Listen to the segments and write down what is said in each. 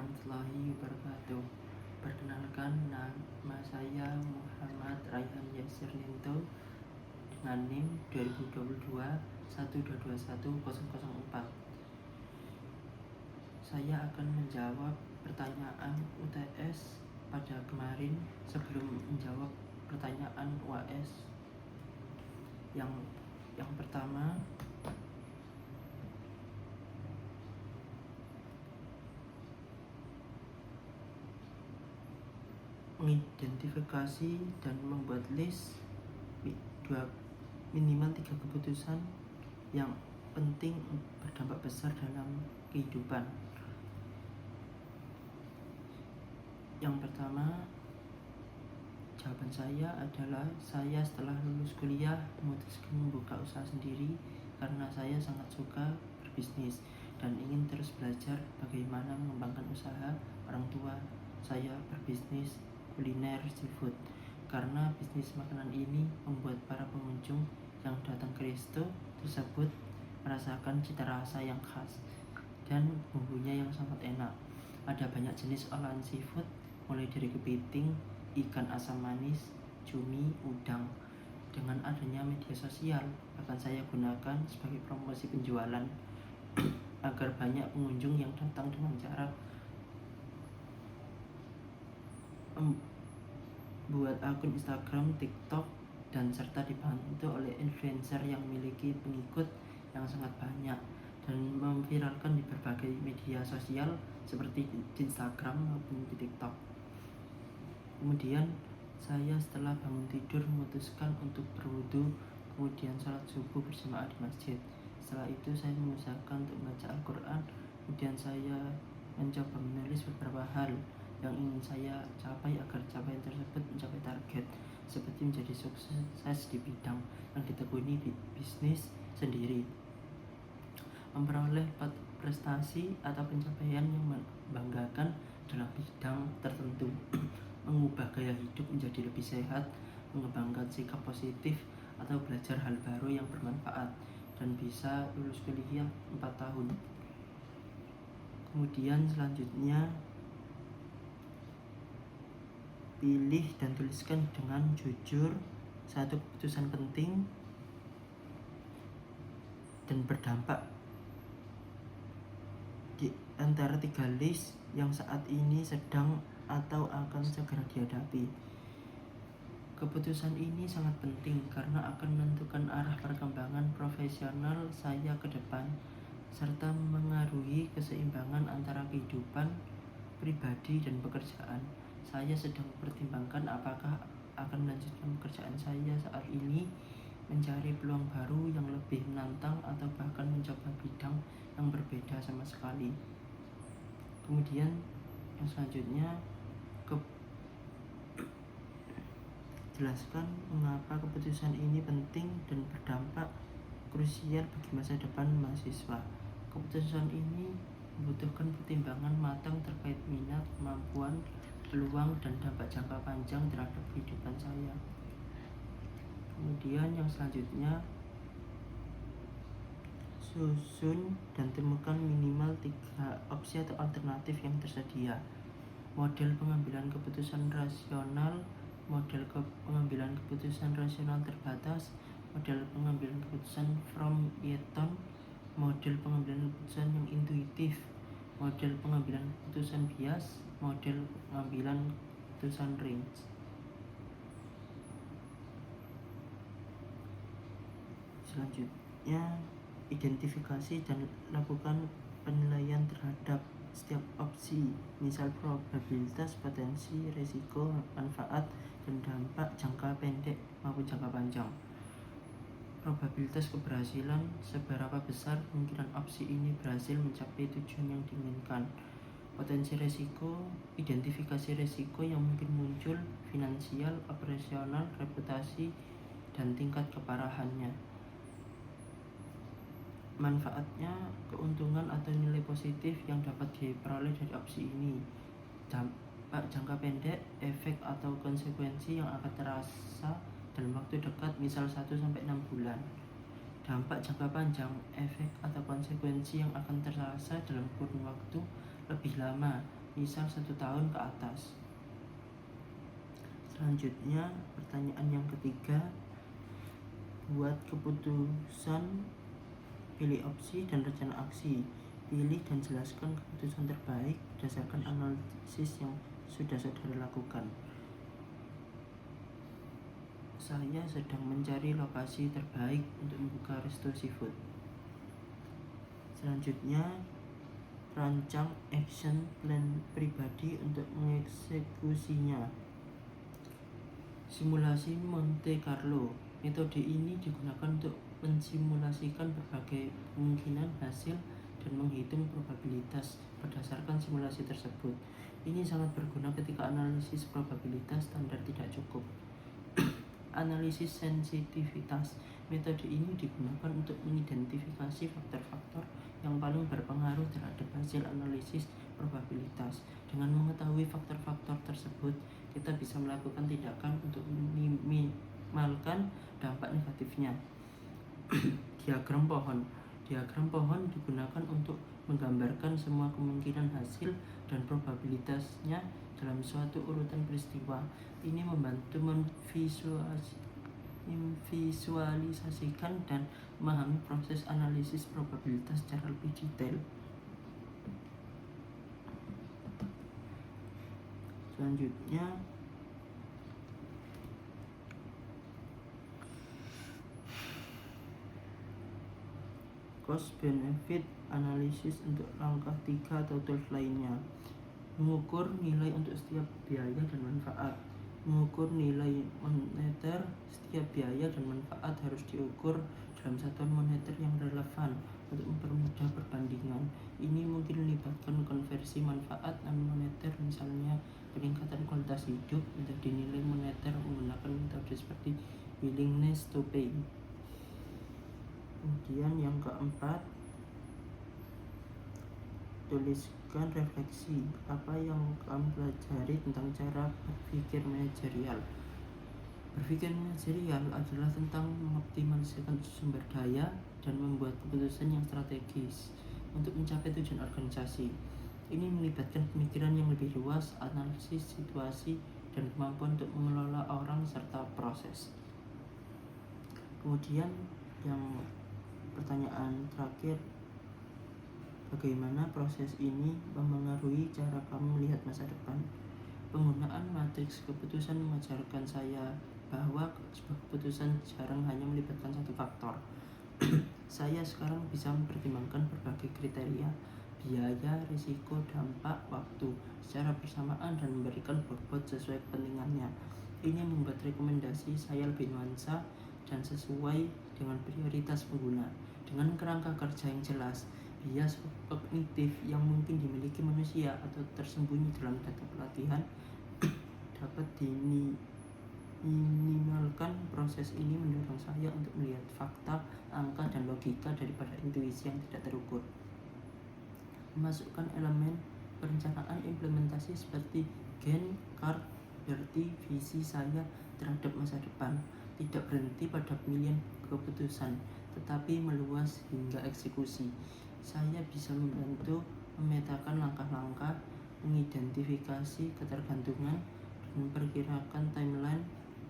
warahmatullahi wabarakatuh. Perkenalkan, nama saya Muhammad Raihan Yasir Ninto dengan NIM 2022 1221004. Saya akan menjawab pertanyaan UTS pada kemarin sebelum menjawab pertanyaan UAS. Yang pertama, mengidentifikasi dan membuat list minimal 3 keputusan yang penting berdampak besar dalam kehidupan. Yang pertama, jawaban saya adalah saya setelah lulus kuliah memutuskan membuka usaha sendiri karena saya sangat suka berbisnis dan ingin terus belajar bagaimana mengembangkan usaha. Orang tua saya berbisnis kuliner seafood karena bisnis makanan ini membuat para pengunjung yang datang ke resto tersebut merasakan cita rasa yang khas dan bumbunya yang sangat enak. Ada banyak jenis olahan seafood mulai dari kepiting, ikan asam manis, cumi, udang. Dengan adanya media sosial akan saya gunakan sebagai promosi penjualan agar banyak pengunjung yang datang dengan cara membuat akun Instagram, TikTok, dan serta dibantu oleh influencer yang memiliki pengikut yang sangat banyak dan memviralkan di berbagai media sosial seperti di Instagram maupun di TikTok. Kemudian saya setelah bangun tidur memutuskan untuk berwudu, kemudian sholat subuh berjamaah di masjid. Setelah itu saya mengusahakan untuk membaca Al-Quran. Kemudian saya mencoba menulis beberapa hal yang ingin saya capai agar capaian tersebut mencapai target, seperti menjadi sukses di bidang yang ditekuni di bisnis sendiri, memperoleh prestasi atau pencapaian yang membanggakan dalam bidang tertentu, mengubah gaya hidup menjadi lebih sehat, mengembangkan sikap positif, atau belajar hal baru yang bermanfaat, dan bisa lulus kuliah 4 tahun. Kemudian selanjutnya, pilih dan tuliskan dengan jujur satu keputusan penting dan berdampak di antara 3 list yang saat ini sedang atau akan segera dihadapi. Keputusan ini sangat penting karena akan menentukan arah perkembangan profesional saya ke depan serta mengaruhi keseimbangan antara kehidupan pribadi dan pekerjaan. Saya sedang mempertimbangkan apakah akan melanjutkan pekerjaan saya saat ini, mencari peluang baru yang lebih menantang, atau bahkan mencoba bidang yang berbeda sama sekali. Kemudian yang selanjutnya, jelaskan mengapa keputusan ini penting dan berdampak krusial bagi masa depan mahasiswa. Keputusan ini membutuhkan pertimbangan matang terkait minat, kemampuan, peluang, dan dampak jangka panjang terhadap kehidupan saya. Kemudian yang selanjutnya, susun dan temukan minimal 3 opsi atau alternatif yang tersedia. Model pengambilan keputusan rasional, model pengambilan keputusan rasional terbatas, model pengambilan keputusan from Yeton, model pengambilan keputusan yang intuitif, model pengambilan keputusan bias, model pengambilan keputusan range. Selanjutnya, identifikasi dan lakukan penilaian terhadap setiap opsi, misal probabilitas, potensi, resiko, manfaat, dan dampak jangka pendek maupun jangka panjang. Probabilitas keberhasilan, seberapa besar kemungkinan opsi ini berhasil mencapai tujuan yang diinginkan. Potensi resiko, identifikasi resiko yang mungkin muncul, finansial, operasional, reputasi, dan tingkat keparahannya. Manfaatnya, keuntungan atau nilai positif yang dapat diperoleh dari opsi ini. Dampak jangka pendek, efek atau konsekuensi yang akan terasa dalam waktu dekat, misal 1-6 bulan. Dampak jangka panjang, efek atau konsekuensi yang akan terasa dalam kurun waktu lebih lama, misal 1 tahun ke atas. Selanjutnya, pertanyaan yang ketiga, buat keputusan, pilih opsi dan rencana aksi. Pilih dan jelaskan keputusan terbaik berdasarkan analisis yang sudah saudara lakukan. Saya sedang mencari lokasi terbaik untuk membuka resto seafood. Selanjutnya, rancang action plan pribadi untuk mengeksekusinya. Simulasi Monte Carlo. Metode ini digunakan untuk mensimulasikan berbagai kemungkinan hasil dan menghitung probabilitas berdasarkan simulasi tersebut. Ini sangat berguna ketika analisis probabilitas standar tidak cukup. Analisis sensitivitas. Metode ini digunakan untuk mengidentifikasi faktor-faktor yang paling berpengaruh terhadap hasil analisis probabilitas. Dengan mengetahui faktor-faktor tersebut, kita bisa melakukan tindakan untuk meminimalkan dampak negatifnya. Diagram pohon. Diagram pohon digunakan untuk menggambarkan semua kemungkinan hasil dan probabilitasnya dalam suatu urutan peristiwa. Ini membantu memvisualisasikan dan memahami proses analisis probabilitas secara lebih detail. Selanjutnya, cost benefit analisis untuk langkah 3 atau tools lainnya. Mengukur nilai untuk setiap biaya dan manfaat. Mengukur nilai moneter setiap biaya dan manfaat harus diukur dalam satuan moneter yang relevan untuk mempermudah perbandingan. Ini mungkin melibatkan konversi manfaat non moneter, misalnya peningkatan kualitas hidup, menjadi nilai moneter menggunakan metode seperti willingness to pay. Kemudian yang keempat, tuliskan refleksi apa yang kamu pelajari tentang cara berpikir manajerial. Berpikir manajerial adalah tentang mengoptimalisasikan sumber daya dan membuat keputusan yang strategis untuk mencapai tujuan organisasi. Ini melibatkan pemikiran yang lebih luas, analisis situasi, dan kemampuan untuk mengelola orang serta proses. Kemudian yang pertanyaan terakhir, bagaimana proses ini mempengaruhi cara kamu melihat masa depan? Penggunaan matriks keputusan mengajarkan saya bahwa sebuah keputusan jarang hanya melibatkan satu faktor. Saya sekarang bisa mempertimbangkan berbagai kriteria, biaya, risiko, dampak, waktu secara bersamaan dan memberikan bobot sesuai kepentingannya. Ini membuat rekomendasi saya lebih nuansa dan sesuai dengan prioritas pengguna. Dengan kerangka kerja yang jelas, bias kognitif yang mungkin dimiliki manusia atau tersembunyi dalam data pelatihan dapat diminimalkan. Proses ini mendorong saya untuk melihat fakta, angka, dan logika daripada intuisi yang tidak terukur. Memasukkan elemen perencanaan implementasi seperti Gantt chart berarti visi saya terhadap masa depan tidak berhenti pada pemilihan keputusan, tetapi meluas hingga eksekusi. Saya bisa membantu memetakan langkah-langkah, mengidentifikasi ketergantungan, dan memperkirakan timeline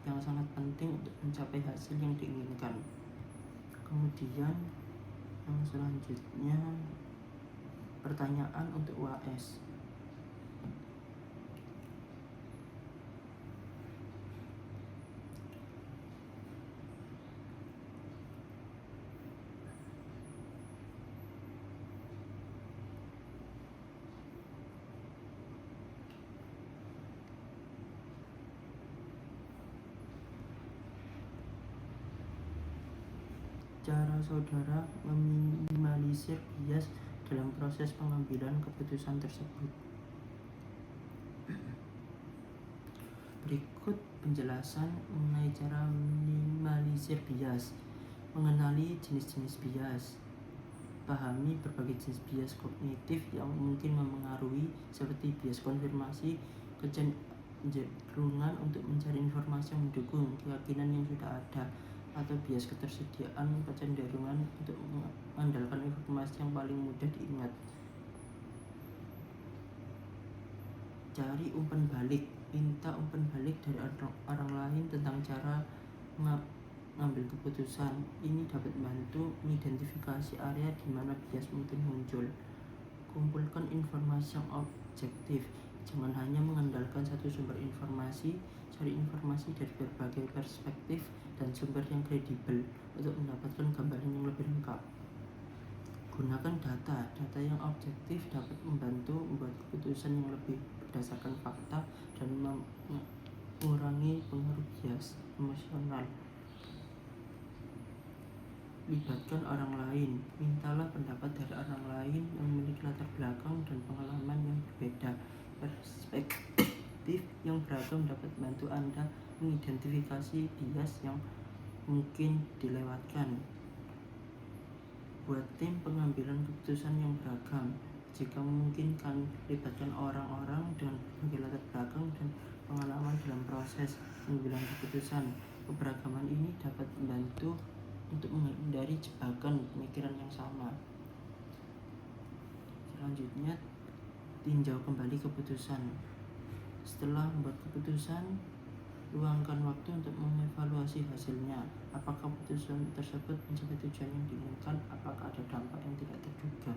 yang sangat penting untuk mencapai hasil yang diinginkan. Kemudian yang selanjutnya, pertanyaan untuk UAS. Cara saudara meminimalisir bias dalam proses pengambilan keputusan tersebut. Berikut penjelasan mengenai cara meminimalisir bias. Mengenali jenis-jenis bias. Pahami berbagai jenis bias kognitif yang mungkin mempengaruhi, seperti bias konfirmasi, kecenderungan untuk mencari informasi yang mendukung keyakinan yang sudah ada, atau bias ketersediaan, kecenderungan untuk mengandalkan informasi yang paling mudah diingat. Cari umpan balik, minta umpan balik dari orang lain tentang cara mengambil keputusan. Ini dapat membantu mengidentifikasi area di mana bias mungkin muncul. Kumpulkan informasi yang objektif, jangan hanya mengandalkan satu sumber informasi. Cari informasi dari berbagai perspektif dan sumber yang kredibel untuk mendapatkan gambaran yang lebih lengkap. Gunakan data yang objektif dapat membantu membuat keputusan yang lebih berdasarkan fakta dan mengurangi pengaruh bias emosional. Libatkan orang lain, mintalah pendapat dari orang lain yang memiliki latar belakang dan pengalaman yang berbeda. Perspektif yang beragam dapat membantu Anda mengidentifikasi bias yang mungkin dilewatkan. Buat tim pengambilan keputusan yang beragam. Jika memungkinkan, libatkan orang-orang dengan berbagai latar belakang dan pengalaman dalam proses pengambilan keputusan. Keberagaman ini dapat membantu untuk menghindari jebakan pemikiran yang sama. Selanjutnya, tinjau kembali keputusan. Setelah membuat keputusan, luangkan waktu untuk mengevaluasi hasilnya. Apakah keputusan tersebut mencapai tujuan yang diinginkan? Apakah ada dampak yang tidak terduga?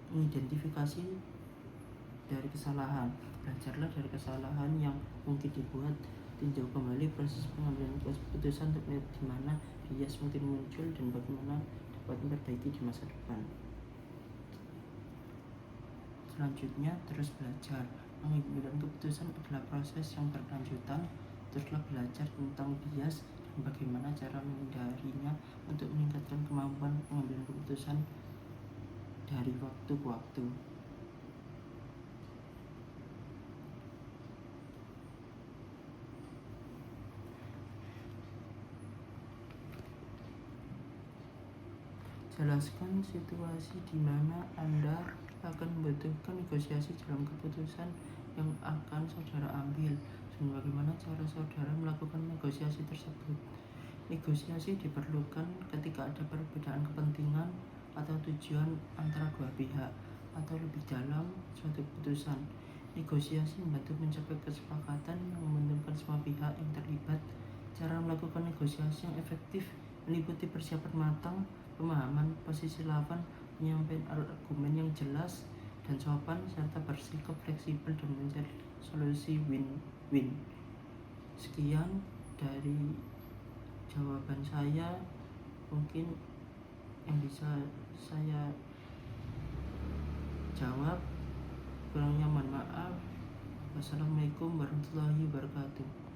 Mengidentifikasi dari kesalahan. Belajarlah dari kesalahan yang mungkin dibuat. Tinjau kembali proses pengambilan keputusan untuk melihat di mana bias mungkin muncul dan bagaimana dapat memperbaiki di masa depan. Selanjutnya, terus belajar. Mengambil keputusan adalah proses yang berkelanjutan. Teruslah belajar tentang bias dan bagaimana cara menghindarinya untuk meningkatkan kemampuan pengambilan keputusan dari waktu ke waktu. Jelaskan situasi di mana Anda akan membutuhkan negosiasi dalam keputusan yang akan saudara ambil dan bagaimana cara saudara melakukan negosiasi tersebut. Negosiasi diperlukan ketika ada perbedaan kepentingan atau tujuan antara dua pihak atau lebih dalam suatu keputusan. Negosiasi membantu mencapai kesepakatan yang menguntungkan semua pihak yang terlibat. Cara melakukan negosiasi yang efektif meliputi persiapan matang, pemahaman posisi lawan, penyampaian argumen yang jelas dan sopan, serta bersikap fleksibel dan mencari solusi win-win. Sekian dari jawaban saya, mungkin yang bisa saya jawab. Kurangnya mohon maaf. Wassalamualaikum warahmatullahi wabarakatuh.